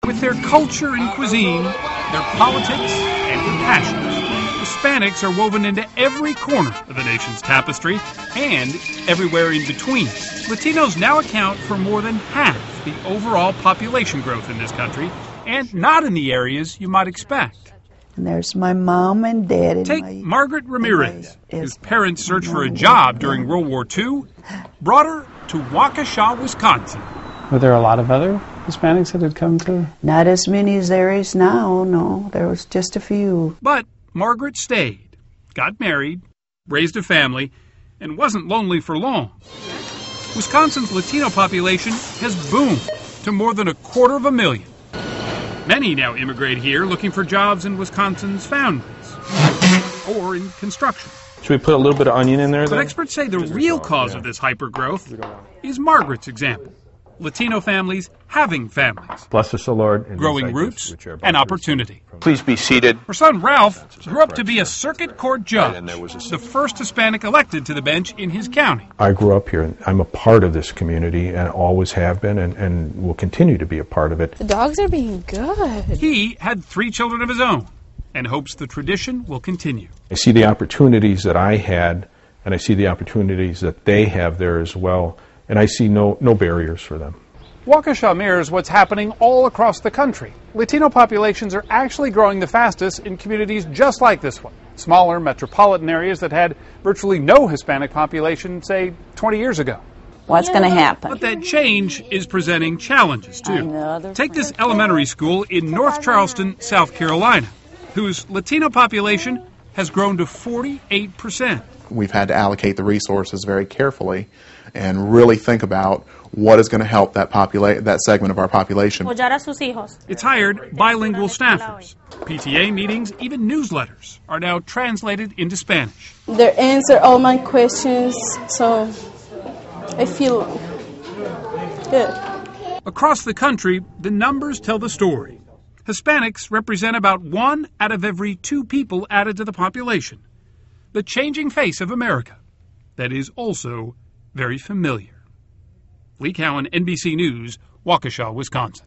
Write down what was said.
With their culture and cuisine, their politics, and their passions, Hispanics are woven into every corner of the nation's tapestry and everywhere in between. Latinos now account for more than half the overall population growth in this country, and not in the areas you might expect. And there's my mom and dad. Take Margaret Ramirez, whose parents searched for a job during World War II, brought her to Waukesha, Wisconsin. Were there a lot of other Hispanics that had come to? Not as many as there is now, no. There was just a few. But Margaret stayed, got married, raised a family, and wasn't lonely for long. Wisconsin's Latino population has boomed to more than 250,000. Many now immigrate here looking for jobs in Wisconsin's foundries or in construction. Should we put a little bit of onion in there, But experts say the real cause of this hypergrowth is Margaret's example. Latino families having families, Bless us, O Lord. growing roots, and opportunity. Please be seated. Her son Ralph grew up to be a circuit court judge, the first Hispanic elected to the bench in his county. I grew up here, and I'm a part of this community, and always have been, and will continue to be a part of it. The dogs are being good. He had 3 children of his own and hopes the tradition will continue. I see the opportunities that I had, and I see the opportunities that they have there as well, and I see no barriers for them. Waukesha mirrors what's happening all across the country. Latino populations are actually growing the fastest in communities just like this one. Smaller metropolitan areas that had virtually no Hispanic population, say, 20 years ago. What's going to happen? But that change is presenting challenges, too. Take this elementary school in North Charleston, South Carolina, whose Latino population has grown to 48%. We've had to allocate the resources very carefully and really think about what is going to help that segment of our population. It's hired bilingual staffers. PTA meetings, even newsletters, are now translated into Spanish. They answer all my questions, so I feel good. Across the country, the numbers tell the story. Hispanics represent about 1 out of every 2 people added to the population. The changing face of America that is also very familiar. Lee Cowan, NBC News, Waukesha, Wisconsin.